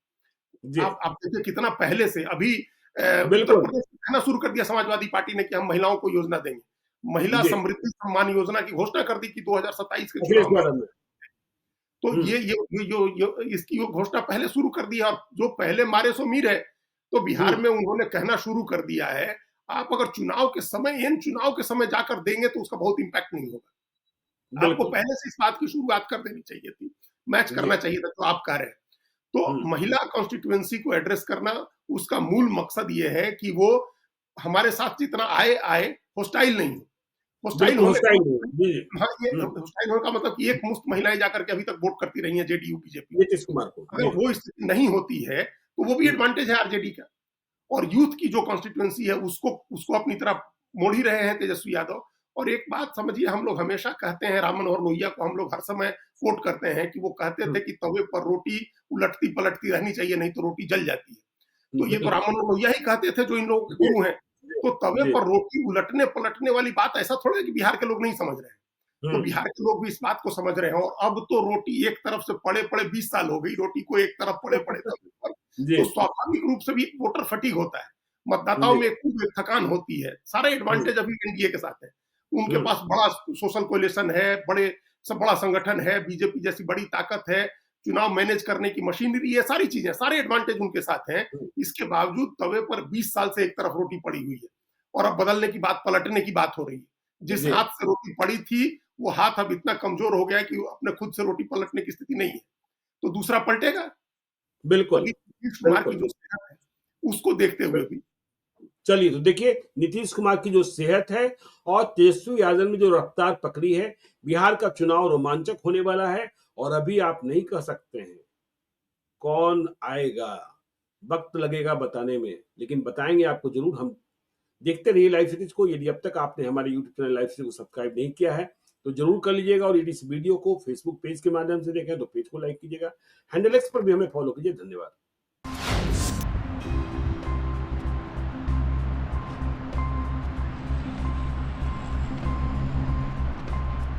जी। आप देखिए कितना पहले से, अभी उत्तर बिल्कुल। प्रदेश में कहना शुरू कर दिया समाजवादी पार्टी ने कि हम महिलाओं को योजना देंगे। महिला जी। समृद्धि सम्मान योजना की घोषणा कर दी कि 2027 के अखिलेश चुनाव में। यादव ने। तो हम्म। इसकी घोषणा पहले शुरू कर दी है। और जो पहले मारे सो मीर है, तो बिहार हम्म। में उन्होंने कहना शुरू कर दिया है, आप अगर चुनाव के समय, इन चुनाव के समय जाकर देंगे तो उसका बहुत इंपैक्ट नहीं होगा। आपको बिल्कुल। पहले से इस बात की शुरुआत कर देनी चाहिए थी, मैच जी। करना चाहिए था जो आप कह रहे हैं। तो हम्म। महिला कॉन्स्टिट्यूएंसी को एड्रेस करना, उसका मूल मकसद ये है कि वो हमारे साथ जितना आए, होस्टाइल नहीं हो। होस्टाइल बिल्कुल होने का होस्टाइल नहीं मतलब, है। जी। जी। हाँ, ये हम्म। होस्टाइल होने का मतलब कि एक मुश्त महिलाएं जाकर के अभी तक वोट करती रही हैं जेडीयू बीजेपी को। नीतीश कुमार को। अगर जी। वो स्थिति नहीं होती है, तो वो भी हम्म। एडवांटेज है आरजेडी का। और यूथ की जो कॉन्स्टिट्यूएंसी है, उसको उसको अपनी तरफ मोड़ ही रहे हैं तेजस्वी यादव। और एक बात समझिए, हम लोग हमेशा कहते हैं, राम मनोहर लोहिया को हम लोग हर समय कोट करते हैं कि वो कहते थे हम्म। कि तवे पर रोटी उलटती पलटती रहनी चाहिए, नहीं तो रोटी जल जाती है। तो ये तो राम बिल्कुल। मनोहर लोहिया ही कहते थे, जो इन लोगों के जी। गुरु हैं। जी। तो तवे जी। पर रोटी उलटने पलटने वाली बात ऐसा थोड़ा है कि बिहार के लोग नहीं समझ रहे हैं। तो हम्म। बिहार के लोग भी इस बात को समझ रहे हैं। और अब तो रोटी एक तरफ से पड़े पड़े 20 साल हो गई, रोटी को एक तरफ पड़े पड़े तवे पर। जी। तो स्वाभाविक रूप से भी वोटर फटीग होता है, मतदाताओं जी। में एक थकान होती है। सारे हम्म। एडवांटेज अभी एनडीए के साथ है। उनके हम्म। पास बड़ा सोशल कोलिशन है, बड़ा संगठन है, बीजेपी जैसी बड़ी ताकत है, चुनाव मैनेज करने की मशीनरी है, सारी चीजें, सारे एडवांटेज उनके साथ हैं। हम्म। इसके बावजूद तवे पर 20 साल से एक तरफ रोटी पड़ी हुई है, और अब बदलने की बात, पलटने की बात हो रही है। जिस जी। हाथ से रोटी पड़ी थी, वो हाथ अब इतना कमजोर हो गया है कि अपने खुद से रोटी पलटने की स्थिति नहीं है। तो दूसरा पलटेगा। बिल्कुल। अभी नीतीश कुमार की बिल्कुल। जो सेहत है, उसको देखते हुए भी। चलिए तो देखिए नीतीश कुमार की जो सेहत है और तेजस्वी यादव ने जो रफ्तार पकड़ी है, बिहार का चुनाव रोमांचक होने वाला है। और अभी आप नहीं कह सकते हैं कौन आएगा, वक्त लगेगा बताने में, लेकिन बताएंगे आपको जरूर हम। देखते रहिए लाइव सीरीज को। यदि अब तक आपने हमारे यूट्यूब चैनल लाइव सीरीज को सब्सक्राइब नहीं किया है तो जरूर कर लीजिएगा। और यदि इस वीडियो को फेसबुक पेज के माध्यम से देखें तो पेज को लाइक कीजिएगा। हैंडल एक्स पर भी हमें फॉलो कीजिए। धन्यवाद।